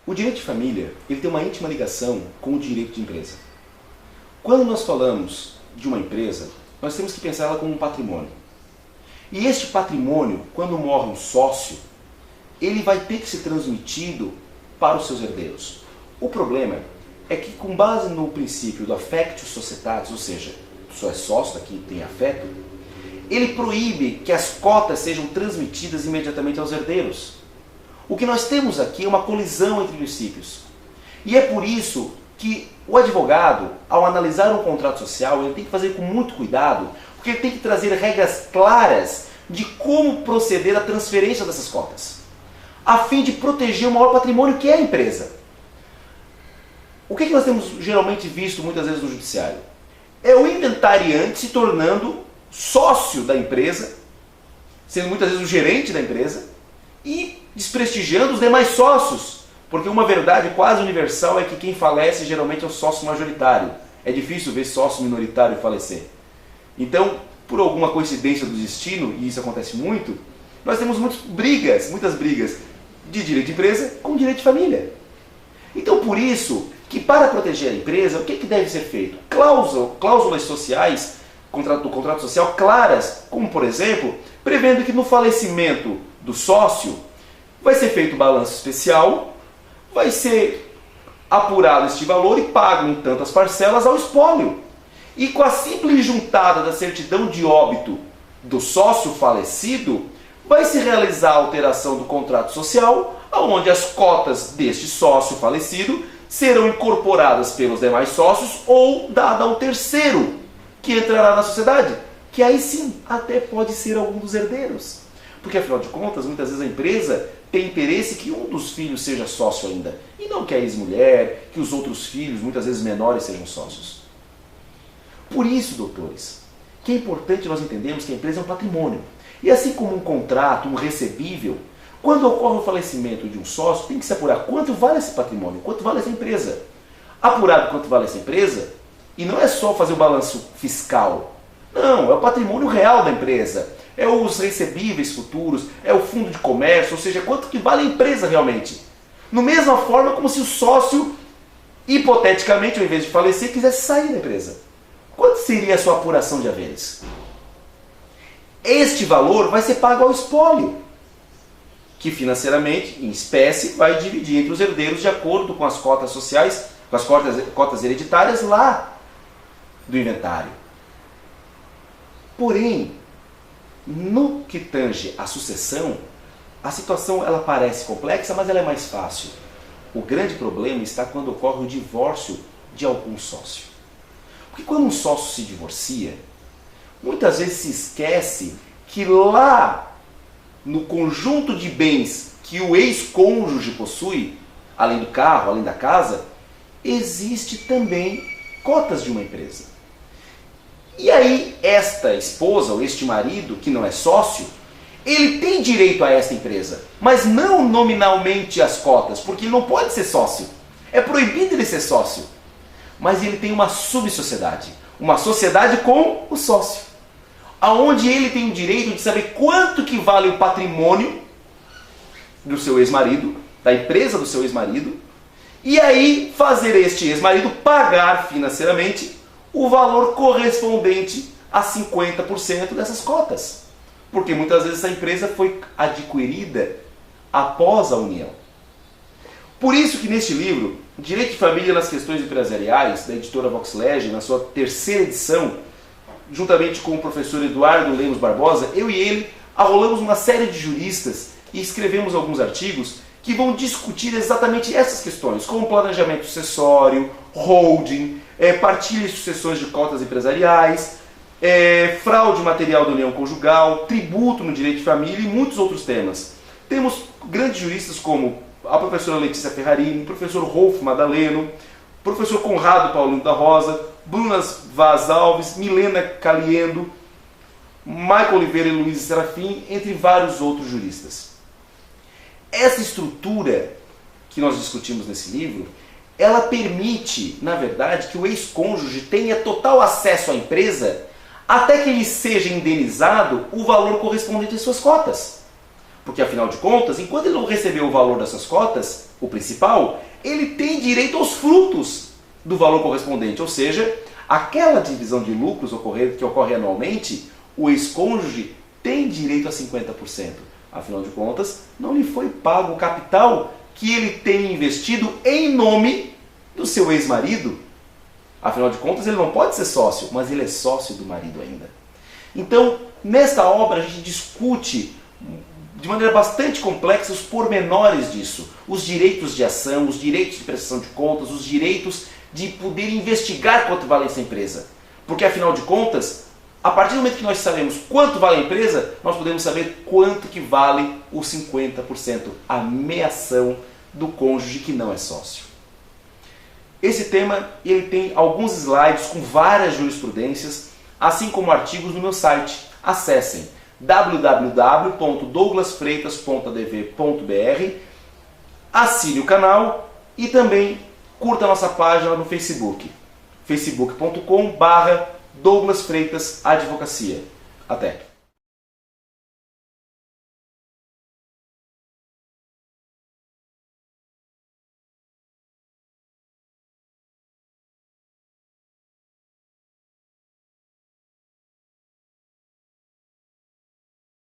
O direito de família ele tem uma íntima ligação com o direito de empresa. Quando nós falamos de uma empresa, nós temos que pensar ela como um patrimônio. E este patrimônio, quando morre um sócio, ele vai ter que ser transmitido para os seus herdeiros. O problema é que, com base no princípio do affectio societatis, ou seja, só é sócio, daqui tem afeto, ele proíbe que as cotas sejam transmitidas imediatamente aos herdeiros. O que nós temos aqui é uma colisão entre princípios. E é por isso que o advogado, ao analisar um contrato social, ele tem que fazer com muito cuidado, porque ele tem que trazer regras claras de como proceder à transferência dessas cotas, a fim de proteger o maior patrimônio que é a empresa. O que nós temos geralmente visto muitas vezes no judiciário? É o inventariante se tornando sócio da empresa, sendo muitas vezes o gerente da empresa, e desprestigiando os demais sócios, porque uma verdade quase universal é que quem falece geralmente é o sócio majoritário. É difícil ver sócio minoritário falecer. Então, por alguma coincidência do destino, e isso acontece muito, nós temos muitas brigas de direito de empresa com direito de família. Então, por isso, que para proteger a empresa, o que deve ser feito? Cláusulas sociais do contrato social claras, como por exemplo, prevendo que no falecimento do sócio vai ser feito balanço especial, vai ser apurado este valor e pago em tantas parcelas ao espólio. E com a simples juntada da certidão de óbito do sócio falecido, vai se realizar a alteração do contrato social, onde as cotas deste sócio falecido serão incorporadas pelos demais sócios ou dada ao terceiro que entrará na sociedade, que aí sim até pode ser algum dos herdeiros. Porque afinal de contas, muitas vezes a empresa tem interesse que um dos filhos seja sócio ainda, e não que a ex-mulher, que os outros filhos, muitas vezes menores, sejam sócios. Por isso, doutores, que é importante nós entendermos que a empresa é um patrimônio. E assim como um contrato, um recebível, quando ocorre o falecimento de um sócio, tem que se apurar quanto vale esse patrimônio, quanto vale essa empresa. Apurado quanto vale essa empresa, e não é só fazer o balanço fiscal. Não, é o patrimônio real da empresa. É os recebíveis futuros, é o fundo de comércio, ou seja, quanto que vale a empresa realmente. Da mesma forma como se o sócio, hipoteticamente, ao invés de falecer, quisesse sair da empresa. Quanto seria a sua apuração de haveres? Este valor vai ser pago ao espólio, que financeiramente, em espécie, vai dividir entre os herdeiros de acordo com as cotas sociais, com as cotas hereditárias lá do inventário. Porém, no que tange a sucessão, a situação ela parece complexa, mas ela é mais fácil. O grande problema está quando ocorre o divórcio de algum sócio. Porque quando um sócio se divorcia, muitas vezes se esquece que lá no conjunto de bens que o ex-cônjuge possui, além do carro, além da casa, existe também cotas de uma empresa. E aí esta esposa ou este marido, que não é sócio, ele tem direito a esta empresa, mas não nominalmente as cotas, porque ele não pode ser sócio. É proibido ele ser sócio. Mas ele tem uma subsociedade, uma sociedade com o sócio, aonde ele tem o direito de saber quanto que vale o patrimônio do seu ex-marido, da empresa do seu ex-marido, e aí fazer este ex-marido pagar financeiramente o valor correspondente a 50% dessas cotas. Porque muitas vezes essa empresa foi adquirida após a união. Por isso que neste livro, Direito de Família nas Questões Empresariais, da editora Voxlege, na sua terceira edição, juntamente com o professor Eduardo Lemos Barbosa, eu e ele arrolamos uma série de juristas e escrevemos alguns artigos que vão discutir exatamente essas questões, como planejamento sucessório, holding, partilha e sucessões de cotas empresariais, fraude material da união conjugal, tributo no direito de família e muitos outros temas. Temos grandes juristas como a professora Letícia Ferrarini, professor Rolf Madaleno, professor Conrado Paulino da Rosa, Bruna Vaz Alves, Milena Caliendo, Michael Oliveira e Luiz Serafim, entre vários outros juristas. Essa estrutura que nós discutimos nesse livro, ela permite, na verdade, que o ex-cônjuge tenha total acesso à empresa até que ele seja indenizado o valor correspondente às suas cotas. Porque afinal de contas, enquanto ele não recebeu o valor dessas cotas, o principal, ele tem direito aos frutos do valor correspondente, ou seja, aquela divisão de lucros que ocorre anualmente, o ex-cônjuge tem direito a 50%. Afinal de contas, não lhe foi pago o capital que ele tem investido em nome do seu ex-marido. Afinal de contas, ele não pode ser sócio, mas ele é sócio do marido ainda. Então, nesta obra, a gente discute de maneira bastante complexa os pormenores disso. Os direitos de ação, os direitos de prestação de contas, os direitos de poder investigar quanto vale essa empresa. Porque, afinal de contas, a partir do momento que nós sabemos quanto vale a empresa, nós podemos saber quanto que vale os 50%, a meação do cônjuge que não é sócio. Esse tema ele tem alguns slides com várias jurisprudências, assim como artigos no meu site. Acessem www.douglasfreitas.adv.br, assine o canal e também curta a nossa página no Facebook, facebook.com/Douglas Freitas Advocacia. Até!